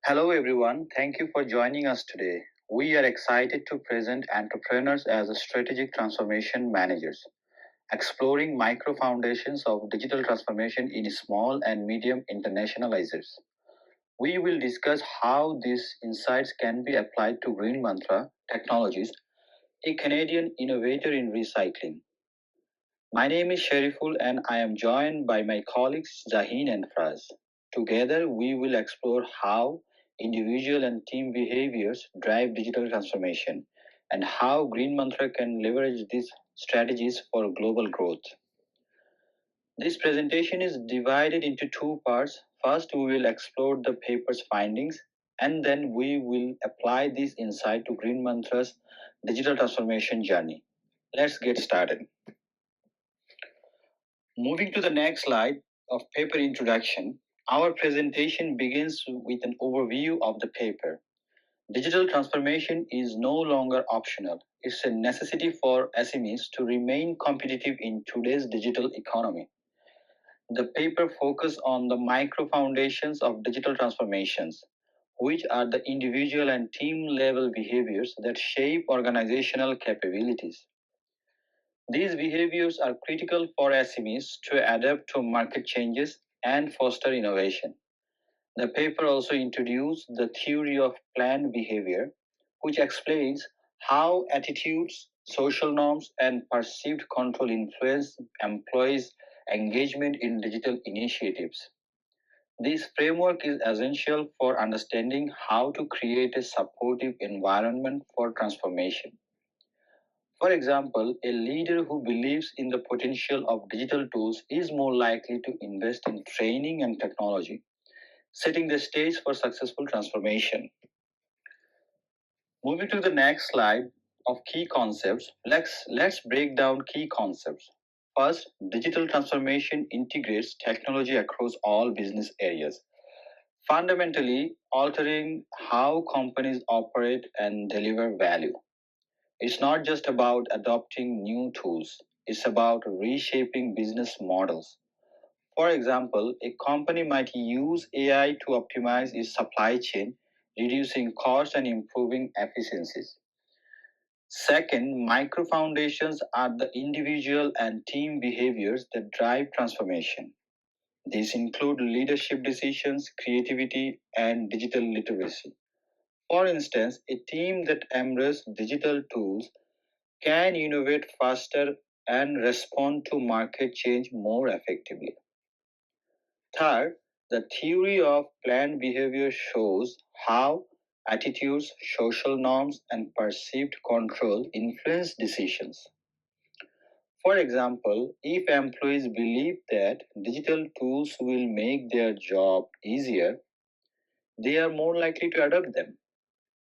Hello, everyone. Thank you for joining us today. We are excited to present entrepreneurs as strategic transformation managers, exploring micro foundations of digital transformation in small and medium internationalizers. We will discuss how these insights can be applied to Green Mantra Technologies, a Canadian innovator in recycling. My name is Sheriful and I am joined by my colleagues Zaheen and Fraz. Together, we will explore how individual and team behaviors drive digital transformation and how Green Mantra can leverage these strategies for global growth. This presentation is divided into two parts. First, we will explore the paper's findings and then we will apply this insight to Green Mantra's digital transformation journey. Let's get started. Moving to the next slide of paper introduction, our presentation begins with an overview of the paper. Digital transformation is no longer optional. It's a necessity for SMEs to remain competitive in today's digital economy. The paper focuses on the micro foundations of digital transformations, which are the individual and team level behaviors that shape organizational capabilities. These behaviors are critical for SMEs to adapt to market changes and foster innovation. The paper also introduced the theory of planned behavior, which explains how attitudes, social norms, and perceived control influence employees' engagement in digital initiatives. This framework is essential for understanding how to create a supportive environment for transformation. For example, a leader who believes in the potential of digital tools is more likely to invest in training and technology, setting the stage for successful transformation. Moving to the next slide of key concepts, let's break down key concepts. First, digital transformation integrates technology across all business areas, fundamentally altering how companies operate and deliver value. It's not just about adopting new tools, it's about reshaping business models. For example, a company might use AI to optimize its supply chain, reducing costs and improving efficiencies. Second, micro foundations are the individual and team behaviors that drive transformation. These include leadership decisions, creativity, and digital literacy. For instance, a team that embraces digital tools can innovate faster and respond to market change more effectively. Third, the theory of planned behavior shows how attitudes, social norms, and perceived control influence decisions. For example, if employees believe that digital tools will make their job easier, they are more likely to adopt them.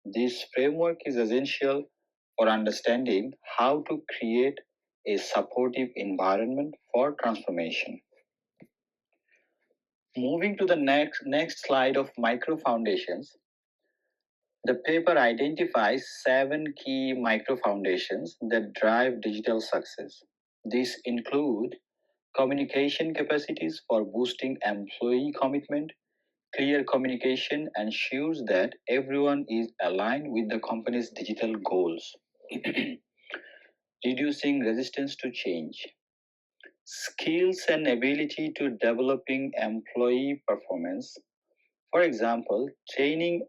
This framework is essential for understanding how to create a supportive environment for transformation. Moving to the next slide of micro foundations, the paper identifies 7 key micro foundations that drive digital success. These include communication capacities for boosting employee commitment. Clear communication ensures that everyone is aligned with the company's digital goals, reducing resistance to change. Skills and ability to developing employee performance. For example, training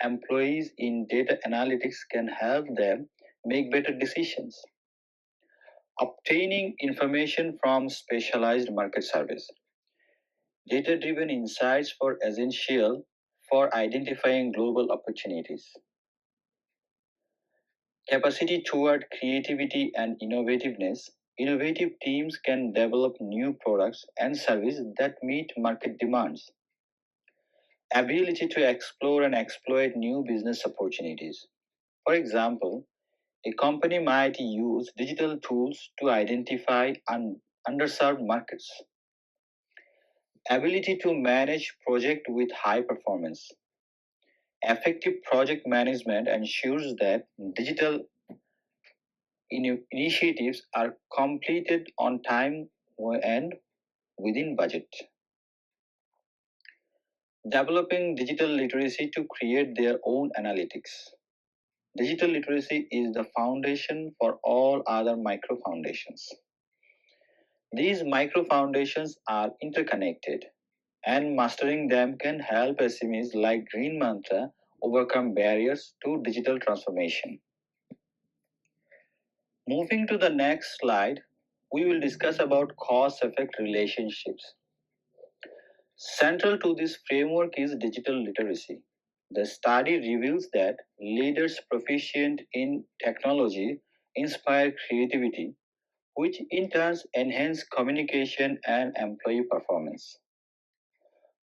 employees in data analytics can help them make better decisions. Obtaining information from specialized market surveys. Data-driven insights are essential for identifying global opportunities. Capacity toward creativity and innovativeness. Innovative teams can develop new products and services that meet market demands. Ability to explore and exploit new business opportunities. For example, a company might use digital tools to identify underserved markets. Ability to manage projects with high performance. Effective project management ensures that digital initiatives are completed on time and within budget. developing digital literacy to create their own analytics. Digital literacy is the foundation for all other micro foundations. These micro foundations are interconnected, and mastering them can help SMEs like Green Mantra overcome barriers to digital transformation. Moving to the next slide, we will discuss about cause-effect relationships. Central to this framework is digital literacy. The study reveals that leaders proficient in technology inspire creativity, which in turn enhance communication and employee performance.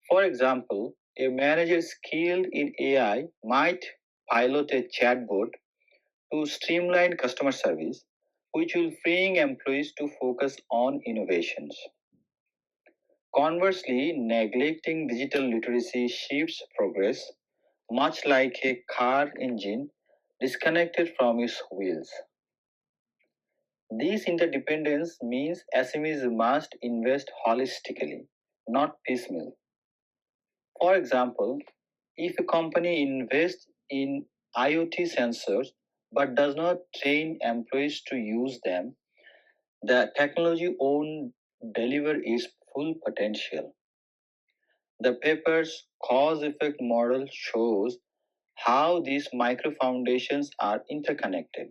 For example, a manager skilled in AI might pilot a chatbot to streamline customer service, which will freeing employees to focus on innovations. Conversely, neglecting digital literacy shifts progress, much like a car engine disconnected from its wheels. This interdependence means SMEs must invest holistically, not piecemeal. For example, if a company invests in IoT sensors but does not train employees to use them, the technology won't deliver its full potential. The paper's cause effect model shows how these micro foundations are interconnected,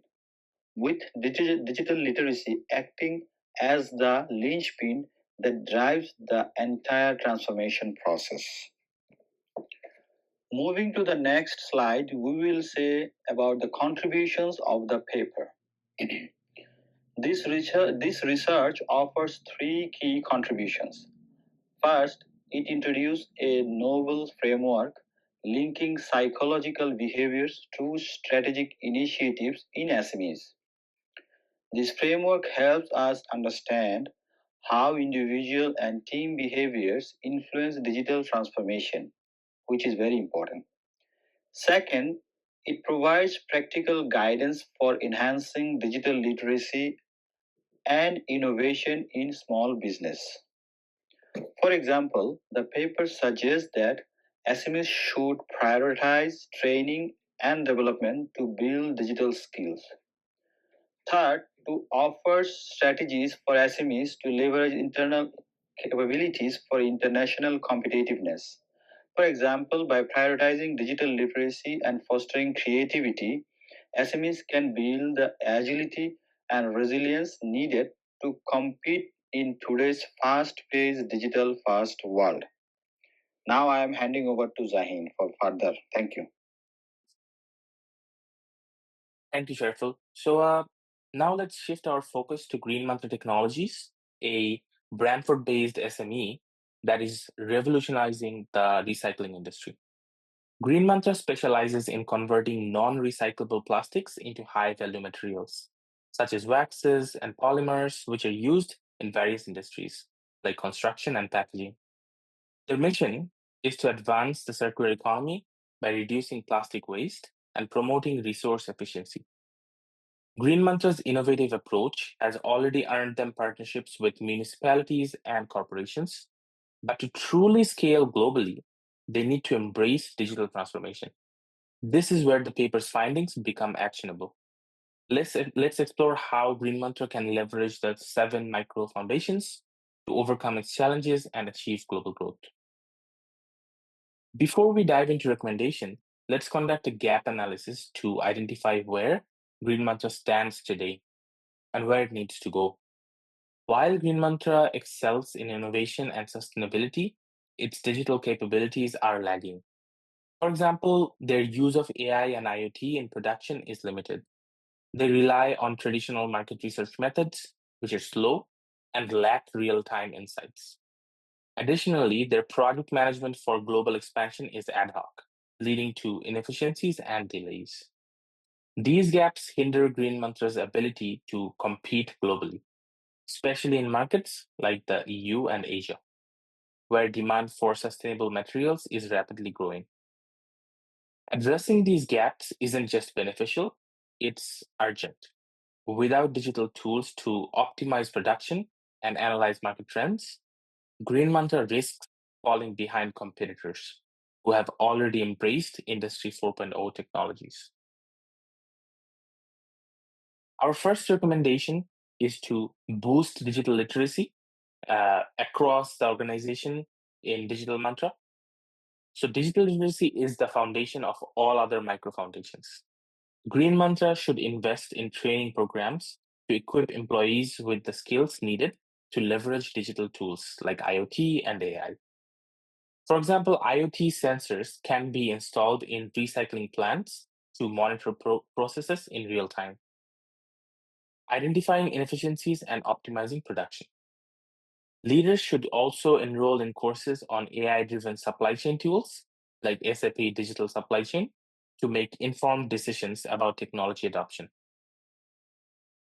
with digital literacy acting as the linchpin that drives the entire transformation process. Moving to the next slide, we will say about the contributions of the paper. This research offers three key contributions. First, it introduced a novel framework linking psychological behaviors to strategic initiatives in SMEs. This framework helps us understand how individual and team behaviors influence digital transformation, which is very important. Second, it provides practical guidance for enhancing digital literacy and innovation in small business. For example, the paper suggests that SMEs should prioritize training and development to build digital skills. Third, to offer strategies for SMEs to leverage internal capabilities for international competitiveness. For example, by prioritizing digital literacy and fostering creativity, SMEs can build the agility and resilience needed to compete in today's fast-paced digital-first world. Now I am handing over to Zahin for further. Thank you. Thank you, Sharful. So now let's shift our focus to Green Mantra Technologies, a Brantford-based SME that is revolutionizing the recycling industry. Green Mantra specializes in converting non-recyclable plastics into high-value materials, such as waxes and polymers, which are used in various industries, like construction and packaging. Their mission is to advance the circular economy by reducing plastic waste and promoting resource efficiency. Green Mantra's innovative approach has already earned them partnerships with municipalities and corporations, but to truly scale globally, they need to embrace digital transformation. This is where the paper's findings become actionable. Let's explore how Green Mantra can leverage the 7 micro foundations to overcome its challenges and achieve global growth. Before we dive into recommendation, let's conduct a gap analysis to identify where Green Mantra stands today and where it needs to go. While Green Mantra excels in innovation and sustainability, its digital capabilities are lagging. For example, their use of AI and IoT in production is limited. They rely on traditional market research methods, which are slow and lack real-time insights. Additionally, their product management for global expansion is ad hoc, leading to inefficiencies and delays. These gaps hinder Green Mantra's ability to compete globally, especially in markets like the EU and Asia, where demand for sustainable materials is rapidly growing. Addressing these gaps isn't just beneficial, it's urgent. Without digital tools to optimize production and analyze market trends, Green Mantra risks falling behind competitors. who have already embraced Industry 4.0 technologies. Our first recommendation is to boost digital literacy across the organization in Digital Mantra. So digital literacy is the foundation of all other micro foundations. Green Mantra should invest in training programs to equip employees with the skills needed to leverage digital tools like IoT and AI. For example, IoT sensors can be installed in recycling plants to monitor processes in real time, identifying inefficiencies and optimizing production. Leaders should also enroll in courses on AI-driven supply chain tools like SAP Digital Supply Chain to make informed decisions about technology adoption.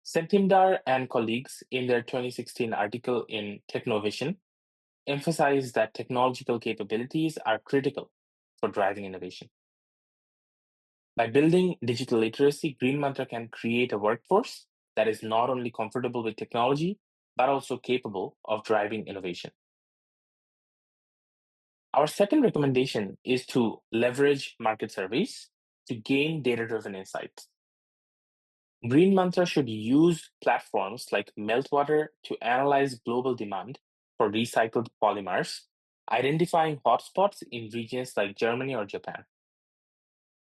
Sentimdar and colleagues, in their 2016 article in Technovision, emphasize that technological capabilities are critical for driving innovation. By building digital literacy, Green Mantra can create a workforce that is not only comfortable with technology, but also capable of driving innovation. Our second recommendation is to leverage market surveys to gain data-driven insights. Green Mantra should use platforms like Meltwater to analyze global demand for recycled polymers, identifying hotspots in regions like Germany or Japan.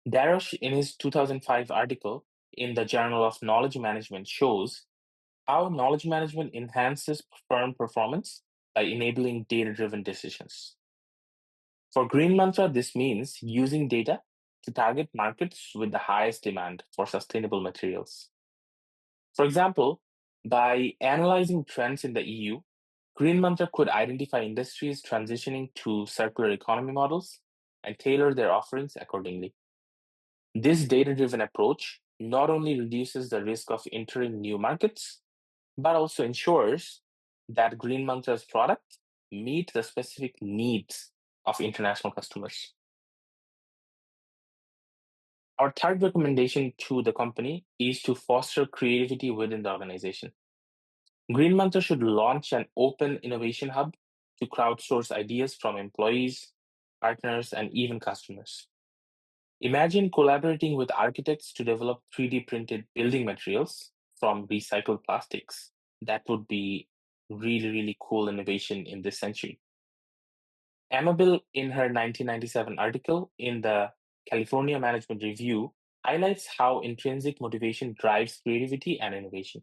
Darosh, in his 2005 article in the Journal of Knowledge Management, shows how knowledge management enhances firm performance by enabling data-driven decisions. For Green Mantra, this means using data to target markets with the highest demand for sustainable materials. For example, by analyzing trends in the EU, Green Mantra could identify industries transitioning to circular economy models and tailor their offerings accordingly. This data-driven approach not only reduces the risk of entering new markets, but also ensures that Green Mantra's products meet the specific needs of international customers. Our third recommendation to the company is to foster creativity within the organization. Green Mantra should launch an open innovation hub to crowdsource ideas from employees, partners, and even customers. Imagine collaborating with architects to develop 3D printed building materials from recycled plastics. That would be really cool innovation in this century. Amabile, in her 1997 article in the California Management Review, highlights how intrinsic motivation drives creativity and innovation.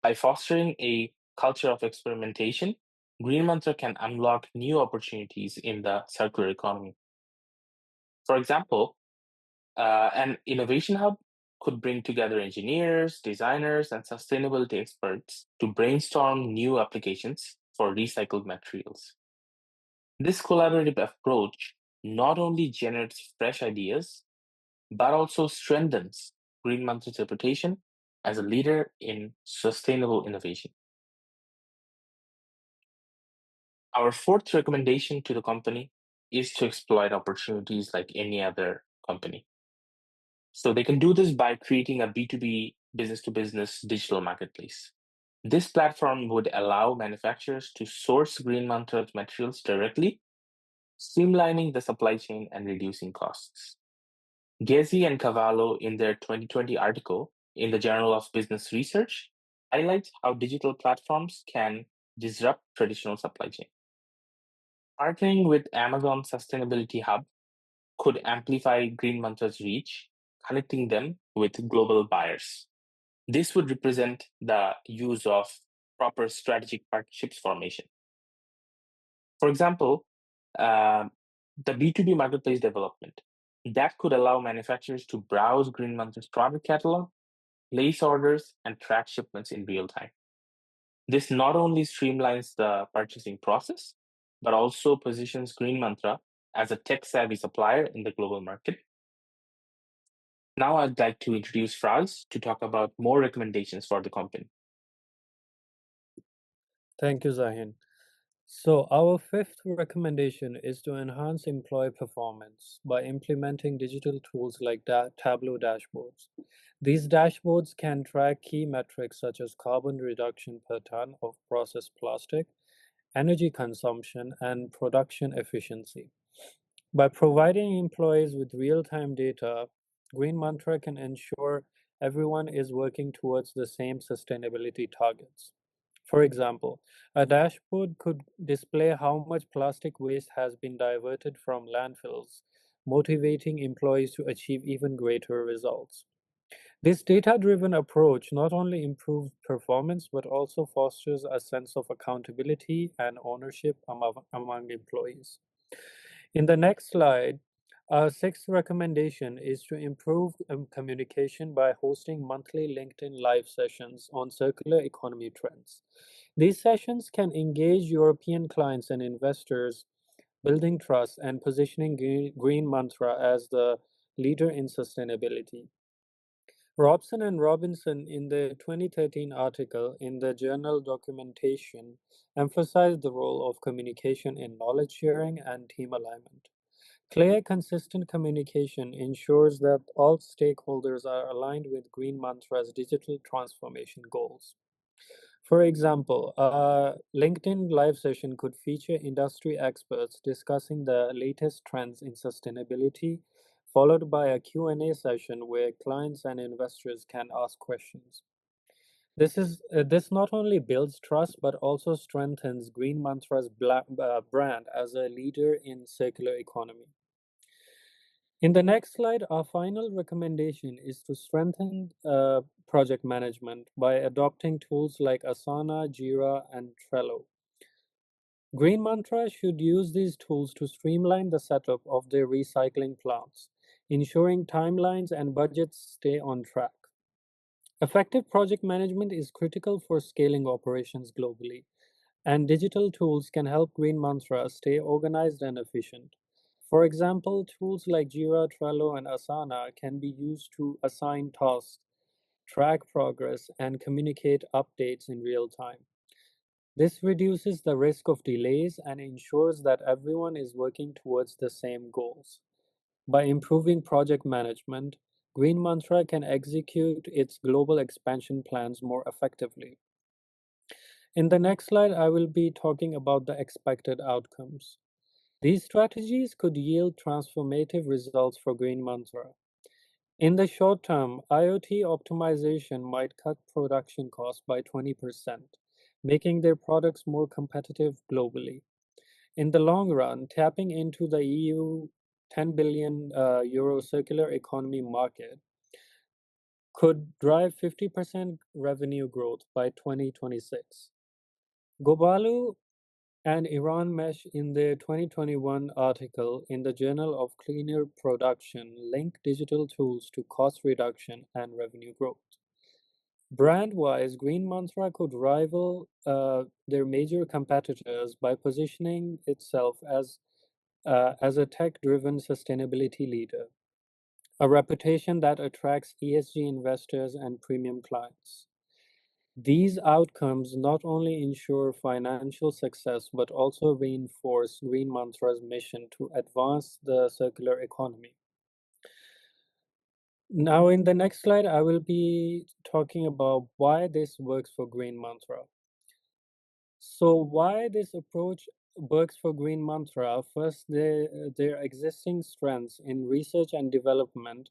By fostering a culture of experimentation, Green Mantra can unlock new opportunities in the circular economy. For example, an innovation hub could bring together engineers, designers, and sustainability experts to brainstorm new applications for recycled materials. This collaborative approach not only generates fresh ideas, but also strengthens Green Mantra's reputation as a leader in sustainable innovation. Our fourth recommendation to the company is to exploit opportunities like any other company. So they can do this by creating a B2B, business to business digital marketplace. This platform would allow manufacturers to source Green Mantra materials directly, streamlining the supply chain and reducing costs. Ghezi and Cavallo, in their 2020 article in the Journal of Business Research, highlights how digital platforms can disrupt traditional supply chain. Partnering with Amazon Sustainability Hub could amplify Green Mantra's reach, connecting them with global buyers. This would represent the use of proper strategic partnerships formation. For example, the B2B marketplace development that could allow manufacturers to browse Green Mantra's product catalog, place orders, and track shipments in real time. This not only streamlines the purchasing process, but also positions Green Mantra as a tech-savvy supplier in the global market. Now I'd like to introduce Franz to talk about more recommendations for the company. Thank you, Zahin. So our fifth recommendation is to enhance employee performance by implementing digital tools like Tableau dashboards. These dashboards can track key metrics such as carbon reduction per ton of processed plastic, energy consumption, and production efficiency. By providing employees with real-time data, Green Mantra can ensure everyone is working towards the same sustainability targets. For example, a dashboard could display how much plastic waste has been diverted from landfills, motivating employees to achieve even greater results. This data-driven approach not only improves performance but also fosters a sense of accountability and ownership among employees. In the next slide, our sixth recommendation is to improve communication by hosting monthly LinkedIn live sessions on circular economy trends. These sessions can engage European clients and investors, building trust and positioning Green Mantra as the leader in sustainability. Robson and Robinson, in the 2013 article in the journal Documentation, emphasized the role of communication in knowledge sharing and team alignment. Clear, consistent communication ensures that all stakeholders are aligned with Green Mantra's digital transformation goals. For example, a LinkedIn live session could feature industry experts discussing the latest trends in sustainability, followed by a Q&A session where clients and investors can ask questions. This not only builds trust but also strengthens Green Mantra's brand as a leader in circular economy. In the next slide, our final recommendation is to strengthen project management by adopting tools like Asana, Jira, and Trello. Green Mantra should use these tools to streamline the setup of their recycling plants, ensuring timelines and budgets stay on track. Effective project management is critical for scaling operations globally, and digital tools can help Green Mantra stay organized and efficient. For example, tools like Jira, Trello, and Asana can be used to assign tasks, track progress, and communicate updates in real time. This reduces the risk of delays and ensures that everyone is working towards the same goals. By improving project management, Green Mantra can execute its global expansion plans more effectively. In the next slide, I will be talking about the expected outcomes. These strategies could yield transformative results for Green Mantra. In the short term, IoT optimization might cut production costs by 20%, making their products more competitive globally. In the long run, tapping into the EU 10 billion euro circular economy market could drive 50% revenue growth by 2026. Gobalu and Iran Mesh, in their 2021 article in the Journal of Cleaner Production, link digital tools to cost reduction and revenue growth. Brand-wise, Green Mantra could rival their major competitors by positioning itself as a tech-driven sustainability leader, a reputation that attracts ESG investors and premium clients. These outcomes not only ensure financial success but also reinforce Green Mantra's mission to advance the circular economy. Now, in the next slide, I will be talking about why this works for Green Mantra. So, why this approach works for Green Mantra? First, their existing strengths in research and development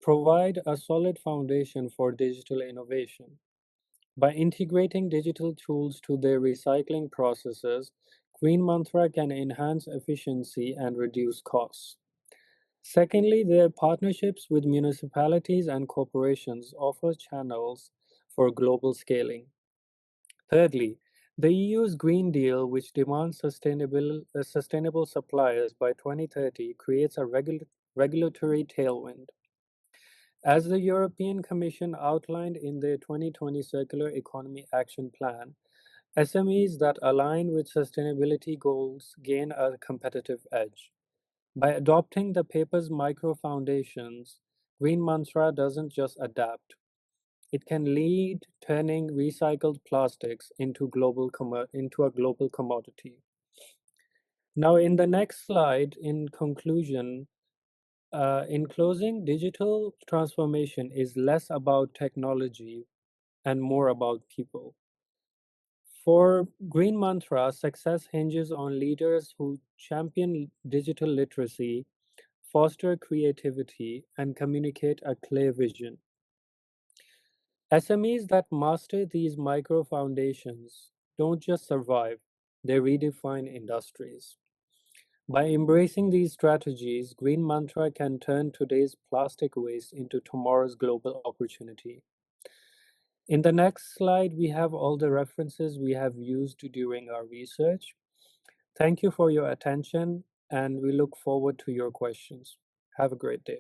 provide a solid foundation for digital innovation. By integrating digital tools to their recycling processes, Green Mantra can enhance efficiency and reduce costs. Secondly, their partnerships with municipalities and corporations offer channels for global scaling. Thirdly, the EU's Green Deal, which demands sustainable suppliers by 2030, creates a regulatory tailwind. As the European Commission outlined in their 2020 Circular Economy Action Plan, SMEs that align with sustainability goals gain a competitive edge. By adopting the paper's micro foundations, Green Mantra doesn't just adapt. It can lead turning recycled plastics into a global commodity. Now, in the next slide, in conclusion, in closing, digital transformation is less about technology and more about people. For Green Mantra, success hinges on leaders who champion digital literacy, foster creativity, and communicate a clear vision. SMEs that master these micro foundations don't just survive, they redefine industries. By embracing these strategies, Green Mantra can turn today's plastic waste into tomorrow's global opportunity. In the next slide, we have all the references we have used during our research. Thank you for your attention, and we look forward to your questions. Have a great day.